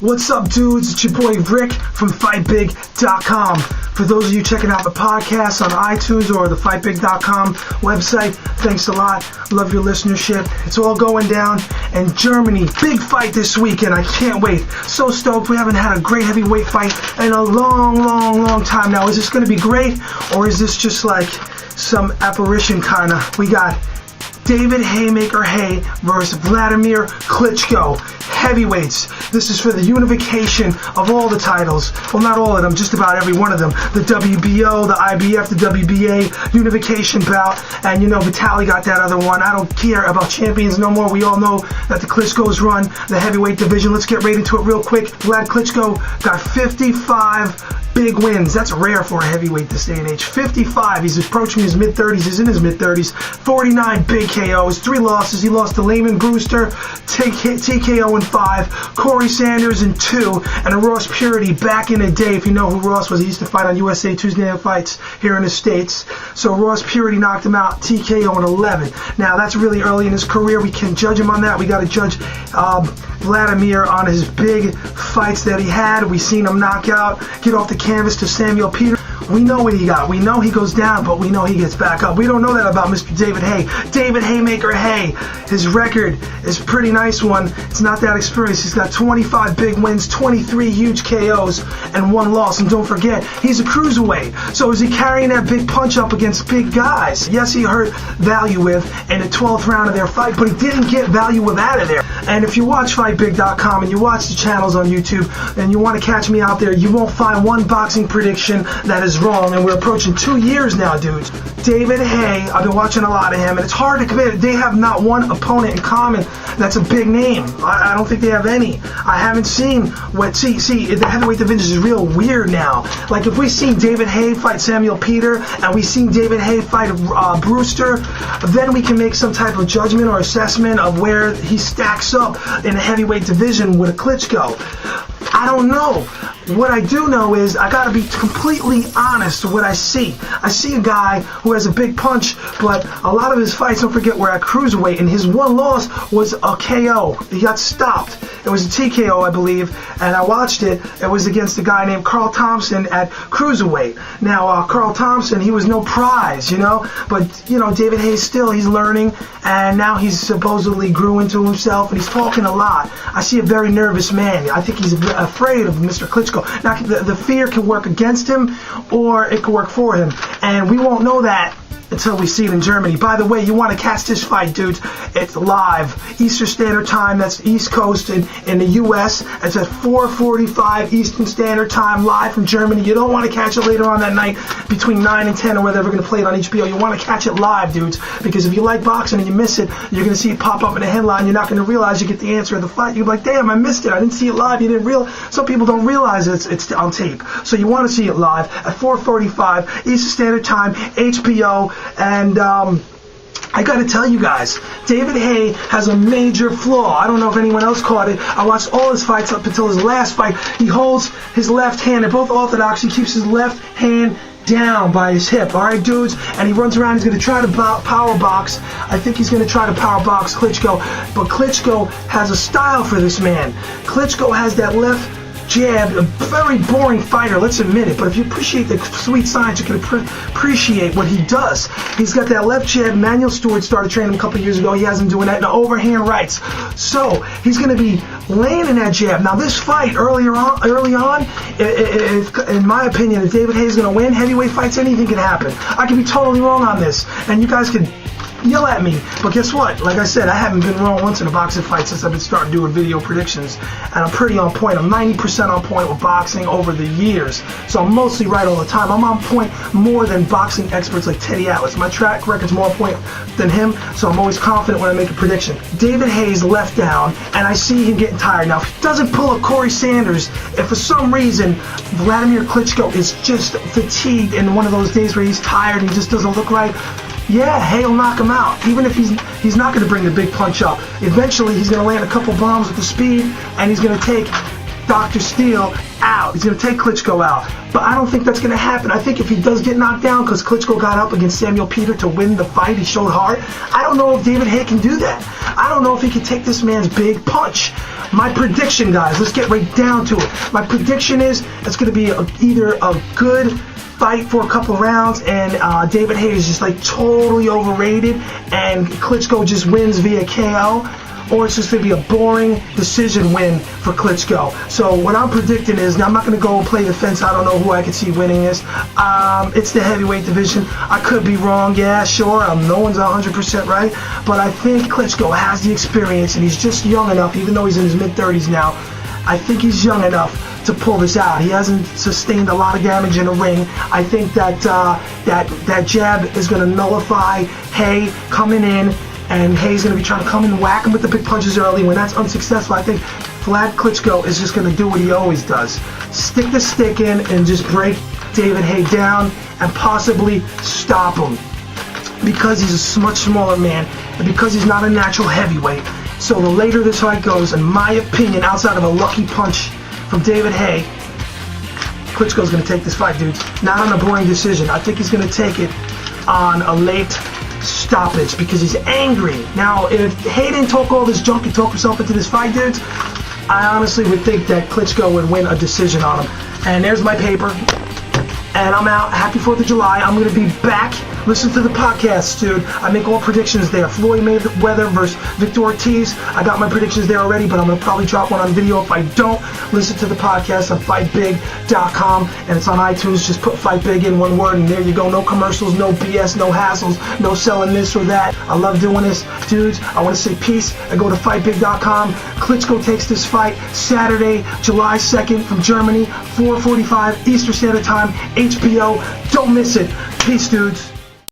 What's up, dudes? It's your boy Rick from FightBig.com. For those of you checking out the podcast on iTunes or the FightBig.com website, thanks a lot. Love your listenership. It's all going down in Germany. Big fight this weekend. I can't wait. So stoked. We haven't had a great heavyweight fight in a long time now. Is this going to be great, or is this just like some apparition kind of? We got David Haymaker Haye versus Wladimir Klitschko. Heavyweights. This is for the unification of all the titles. Well, not all of them, just about every one of them. The WBO, the IBF, the WBA, unification bout. And you know, Vitaly got that other one. I don't care about champions no more. We all know that the Klitschkos run the heavyweight division. Let's get right into it real quick. Vlad Klitschko got 55 big wins. That's rare for a heavyweight this day and age. 55. He's approaching his mid-30s. He's in his mid-30s. 49 big KOs. 3 losses. He lost to Lehman Brewster, TKO in 5, Corey Sanders in 2, and a Ross Purity back in the day. If you know who Ross was, he used to fight on USA Tuesday Night Fights here in the States. So Ross Purity knocked him out, TKO in 11. Now that's really early in his career. We can judge him on that. We got to judge Wladimir on his big fights that he had. We seen him knock out, get off the canvas to Samuel Peter. We know what he got. We know he goes down, but we know he gets back up. We don't know that about Mr. David Haye. David Haymaker Haye. His record is a pretty nice one. It's not that experienced. He's got 25 big wins, 23 huge KOs, and 1 loss. And don't forget, he's a cruiserweight. So is he carrying that big punch up against big guys? Yes, he hurt Valuev in the 12th round of their fight, but he didn't get Valuev out of there. And if you watch FightBig.com and you watch the channels on YouTube and you want to catch me out there, you won't find one boxing prediction that is wrong. And we're approaching 2 years now, dudes. David Haye, I've been watching a lot of him, and it's hard to commit. They have not one opponent in common that's a big name. I don't think they have any. I haven't seen what. See, the heavyweight division is real weird now. Like if we seen David Haye fight Samuel Peter and we seen David Haye fight Brewster, then we can make some type of judgment or assessment of where he stacks up in the heavyweight division with a Klitschko. I don't know. What I do know is I gotta be completely honest with what I see. I see a guy who has a big punch, but a lot of his fights, don't forget, were at cruiserweight, and his 1 loss was a KO. He got stopped. It was a TKO, I believe, and I watched it. It was against a guy named Carl Thompson at cruiserweight. Now, Carl Thompson, he was no prize, you know, but, you know, David Haye still, he's learning, and now he's supposedly grew into himself, and he's talking a lot. I see a very nervous man. I think he's afraid of Mr. Klitschko. Now, the fear can work against him, or it can work for him, and we won't know that until we see it in Germany. By the way, you want to catch this fight, dudes, it's live. Eastern Standard Time, that's East Coast in the U.S. It's at 4:45 Eastern Standard Time, live from Germany. You don't want to catch it later on that night between 9 and 10 or whether they're going to play it on HBO. You want to catch it live, dudes, because if you like boxing and you miss it, you're going to see it pop up in the headline. You're not going to realize you get the answer of the fight. You're like, damn, I missed it. I didn't see it live. You didn't realize. Some people don't realize it's on tape. So you want to see it live at 4:45 Eastern Standard Time, HBO. And I got to tell you guys, David Haye has a major flaw. I don't know if anyone else caught it. I watched all his fights up until his last fight. He holds his left hand. They're both orthodox. He keeps his left hand down by his hip, all right, dudes? And he runs around. He's going to try to power box. I think he's going to try to power box Klitschko. But Klitschko has a style for this man. Klitschko has that left jab, a very boring fighter, let's admit it, but if you appreciate the sweet science, you can appreciate what he does. He's got that left jab. Manuel Stewart started training him a couple years ago. He hasn't doing that in the overhand rights. So he's going to be laying in that jab. Now this fight early on, in my opinion, if David Haye is going to win heavyweight fights, anything can happen. I could be totally wrong on this, and you guys could yell at me, but guess what? Like I said, I haven't been wrong once in a boxing fight since I've been starting doing video predictions, and I'm pretty on point. I'm 90% on point with boxing over the years, so I'm mostly right all the time. I'm on point more than boxing experts like Teddy Atlas. My track record's more on point than him, so I'm always confident when I make a prediction. David Haye's left down, and I see him getting tired. Now, if he doesn't pull a Corey Sanders, if for some reason Wladimir Klitschko is just fatigued in one of those days where he's tired and he just doesn't look right, yeah, Haye will knock him out. Even if he's not going to bring the big punch up. Eventually, he's going to land a couple bombs with the speed, and he's going to take Dr. Steele out. He's going to take Klitschko out. But I don't think that's going to happen. I think if he does get knocked down, because Klitschko got up against Samuel Peter to win the fight, he showed heart. I don't know if David Haye can do that. I don't know if he can take this man's big punch. My prediction, guys, let's get right down to it. My prediction is it's going to be either a good fight for a couple rounds, and David Haye is just like totally overrated, and Klitschko just wins via KO, or it's just going to be a boring decision win for Klitschko. So what I'm predicting is, now I'm not going to go play the fence. I don't know who I could see winning this. It's the heavyweight division. I could be wrong. Yeah, sure. No one's 100% right. But I think Klitschko has the experience, and he's just young enough, even though he's in his mid-30s now. I think he's young enough to pull this out. He hasn't sustained a lot of damage in the ring. I think that that jab is going to nullify Haye coming in, and Haye's going to be trying to come in and whack him with the big punches early. When that's unsuccessful, I think Vlad Klitschko is just going to do what he always does. Stick the stick in and just break David Haye down and possibly stop him. Because he's a much smaller man, and because he's not a natural heavyweight. So the later this fight goes, in my opinion, outside of a lucky punch from David Haye, Klitschko's going to take this fight, dudes. Not on a boring decision. I think he's going to take it on a late stoppage because he's angry. Now, if Haye didn't talk all this junk and talk himself into this fight, dudes, I honestly would think that Klitschko would win a decision on him. And there's my paper. And I'm out. Happy 4th of July. I'm going to be back. Listen to the podcast, dude. I make all predictions there. Floyd Mayweather versus Victor Ortiz. I got my predictions there already, but I'm going to probably drop one on video. If I don't, listen to the podcast on fightbig.com, and it's on iTunes. Just put Fight Big in one word, and there you go. No commercials, no BS, no hassles, no selling this or that. I love doing this, dudes. I want to say peace and go to fightbig.com. Klitschko takes this fight Saturday, July 2nd from Germany, 4:45 Eastern Standard Time, HBO. Don't miss it. Peace, dudes.